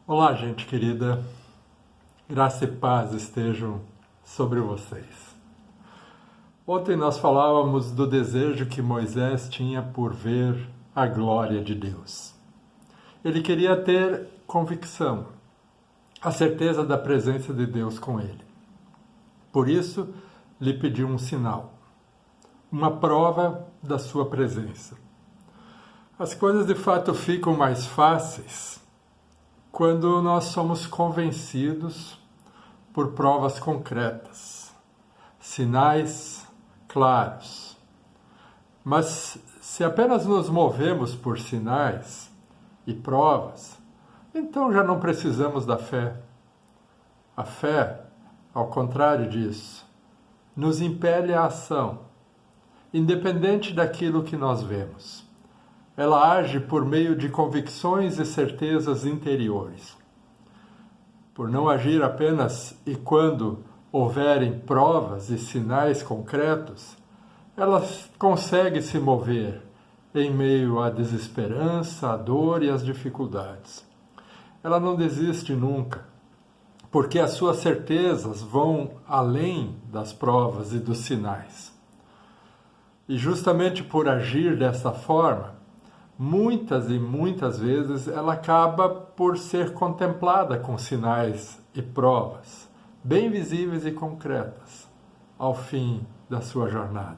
Olá, gente querida. Graça e paz estejam sobre vocês. Ontem nós falávamos do desejo que Moisés tinha por ver a glória de Deus. Ele queria ter convicção, a certeza da presença de Deus com ele. Por isso, lhe pediu um sinal, uma prova da sua presença. As coisas de fato ficam mais fáceis quando nós somos convencidos por provas concretas, sinais claros. Mas se apenas nos movemos por sinais e provas, então já não precisamos da fé. A fé, ao contrário disso, nos impele à ação, independente daquilo que nós vemos. Ela age por meio de convicções e certezas interiores. Por não agir apenas e quando houverem provas e sinais concretos, ela consegue se mover em meio à desesperança, à dor e às dificuldades. Ela não desiste nunca, porque as suas certezas vão além das provas e dos sinais. E justamente por agir dessa forma, muitas e muitas vezes ela acaba por ser contemplada com sinais e provas, bem visíveis e concretas, ao fim da sua jornada.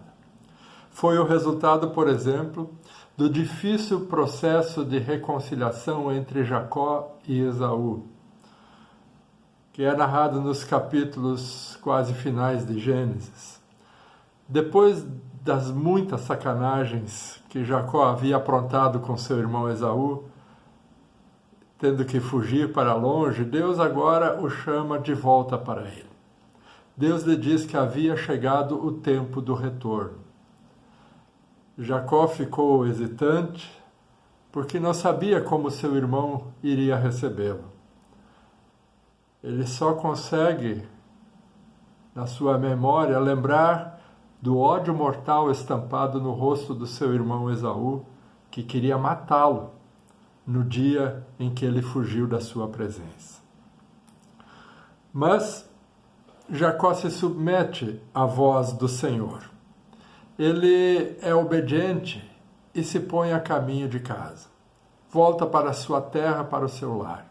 Foi o resultado, por exemplo, do difícil processo de reconciliação entre Jacó e Esaú, que é narrado nos capítulos quase finais de Gênesis. Depois das muitas sacanagens que Jacó havia aprontado com seu irmão Esaú, tendo que fugir para longe, Deus agora o chama de volta para ele. Deus lhe diz que havia chegado o tempo do retorno. Jacó ficou hesitante, porque não sabia como seu irmão iria recebê-lo. Ele só consegue, na sua memória, lembrar do ódio mortal estampado no rosto do seu irmão Esaú, que queria matá-lo no dia em que ele fugiu da sua presença. Mas Jacó se submete à voz do Senhor. Ele é obediente e se põe a caminho de casa. Volta para a sua terra, para o seu lar.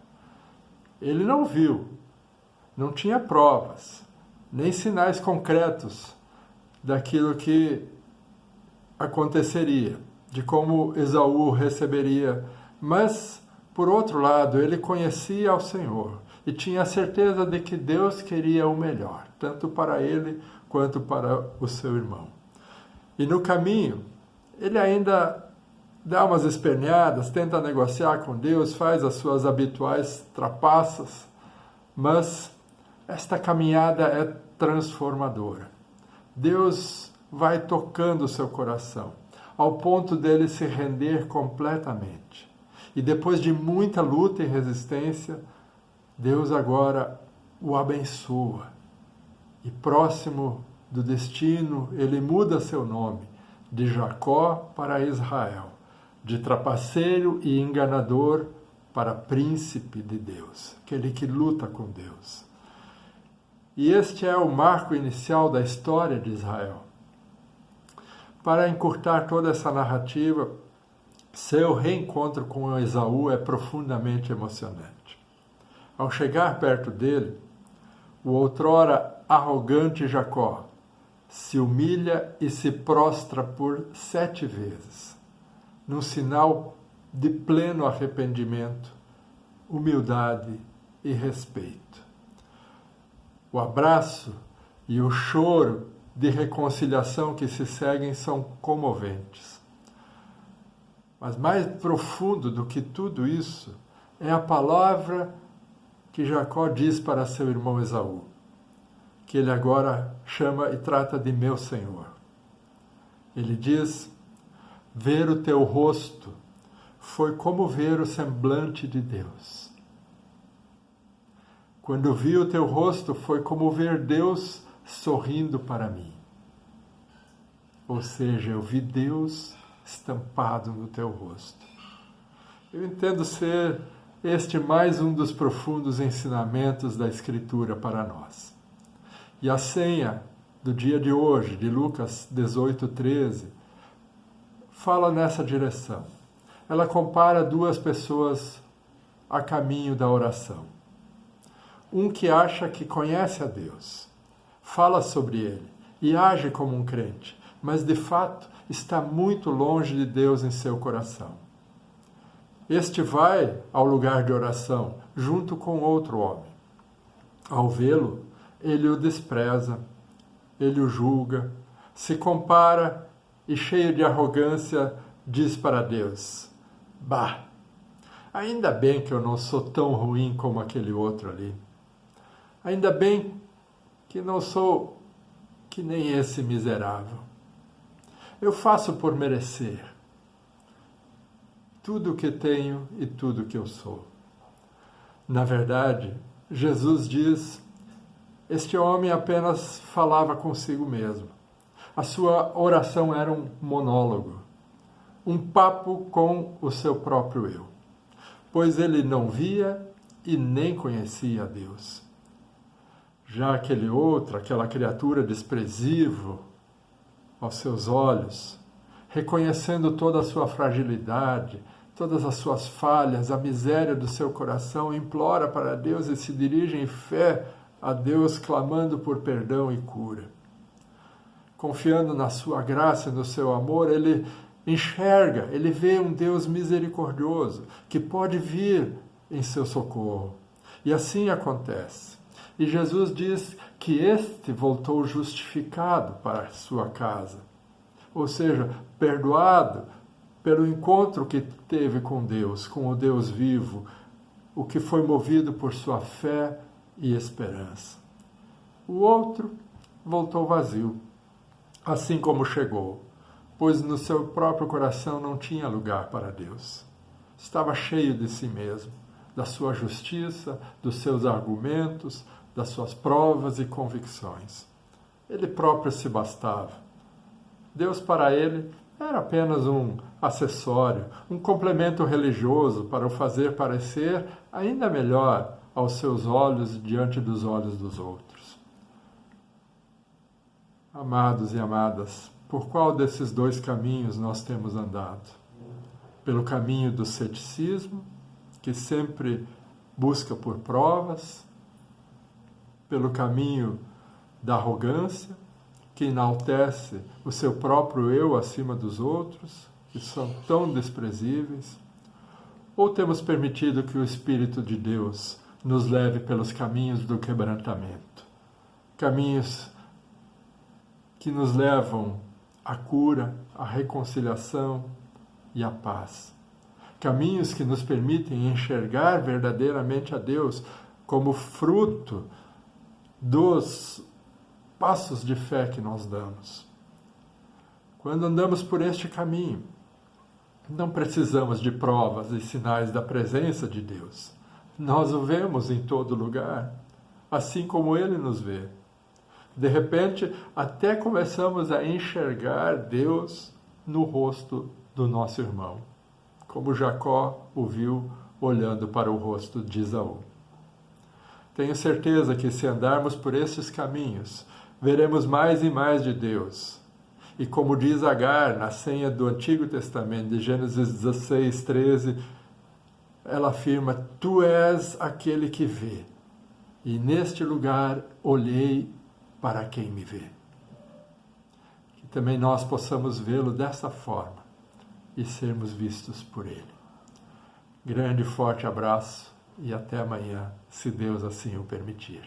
Ele não viu, não tinha provas, nem sinais concretos daquilo que aconteceria, de como Esaú receberia. Mas, por outro lado, ele conhecia ao Senhor e tinha a certeza de que Deus queria o melhor, tanto para ele quanto para o seu irmão. E no caminho, ele ainda dá umas esperneadas, tenta negociar com Deus, faz as suas habituais trapaças, mas esta caminhada é transformadora. Deus vai tocando o seu coração, ao ponto dele se render completamente. E depois de muita luta e resistência, Deus agora o abençoa. E próximo do destino, ele muda seu nome de Jacó para Israel, de trapaceiro e enganador para príncipe de Deus, aquele que luta com Deus. E este é o marco inicial da história de Israel. Para encurtar toda essa narrativa, seu reencontro com Esaú é profundamente emocionante. Ao chegar perto dele, o outrora arrogante Jacó se humilha e se prostra por 7 vezes, num sinal de pleno arrependimento, humildade e respeito. O abraço e o choro de reconciliação que se seguem são comoventes. Mas mais profundo do que tudo isso é a palavra que Jacó diz para seu irmão Esaú, que ele agora chama e trata de meu Senhor. Ele diz: ver o teu rosto foi como ver o semblante de Deus. Quando vi o teu rosto, foi como ver Deus sorrindo para mim. Ou seja, eu vi Deus estampado no teu rosto. Eu entendo ser este mais um dos profundos ensinamentos da Escritura para nós. E a senha do dia de hoje, de Lucas 18:13, fala nessa direção. Ela compara duas pessoas a caminho da oração. Um que acha que conhece a Deus, fala sobre Ele e age como um crente, mas de fato está muito longe de Deus em seu coração. Este vai ao lugar de oração junto com outro homem. Ao vê-lo, ele o despreza, ele o julga, se compara e, cheio de arrogância, diz para Deus: Bah, ainda bem que eu não sou tão ruim como aquele outro ali. Ainda bem que não sou que nem esse miserável. Eu faço por merecer tudo o que tenho e tudo o que eu sou. Na verdade, Jesus diz: este homem apenas falava consigo mesmo. A sua oração era um monólogo, um papo com o seu próprio eu, pois ele não via e nem conhecia a Deus. Já aquele outro, aquela criatura desprezível aos seus olhos, reconhecendo toda a sua fragilidade, todas as suas falhas, a miséria do seu coração, implora para Deus e se dirige em fé a Deus, clamando por perdão e cura. Confiando na sua graça e no seu amor, ele enxerga, ele vê um Deus misericordioso que pode vir em seu socorro. E assim acontece. E Jesus diz que este voltou justificado para a sua casa, ou seja, perdoado pelo encontro que teve com Deus, com o Deus vivo, o que foi movido por sua fé e esperança. O outro voltou vazio, assim como chegou, pois no seu próprio coração não tinha lugar para Deus. Estava cheio de si mesmo, da sua justiça, dos seus argumentos, das suas provas e convicções. Ele próprio se bastava. Deus para ele era apenas um acessório, um complemento religioso para o fazer parecer ainda melhor aos seus olhos diante dos olhos dos outros. Amados e amadas, por qual desses dois caminhos nós temos andado? Pelo caminho do ceticismo, que sempre busca por provas, pelo caminho da arrogância, que enaltece o seu próprio eu acima dos outros, que são tão desprezíveis, ou temos permitido que o Espírito de Deus nos leve pelos caminhos do quebrantamento, caminhos que nos levam à cura, à reconciliação e à paz, caminhos que nos permitem enxergar verdadeiramente a Deus como fruto dos passos de fé que nós damos. Quando andamos por este caminho, não precisamos de provas e sinais da presença de Deus. Nós o vemos em todo lugar, assim como Ele nos vê. De repente, até começamos a enxergar Deus no rosto do nosso irmão, como Jacó o viu olhando para o rosto de Esaú. Tenho certeza que se andarmos por estes caminhos, veremos mais e mais de Deus. E como diz Agar na senha do Antigo Testamento, de Gênesis 16:13, ela afirma: Tu és aquele que vê, e neste lugar olhei para quem me vê. Que também nós possamos vê-lo dessa forma e sermos vistos por Ele. Grande e forte abraço e até amanhã, se Deus assim o permitir.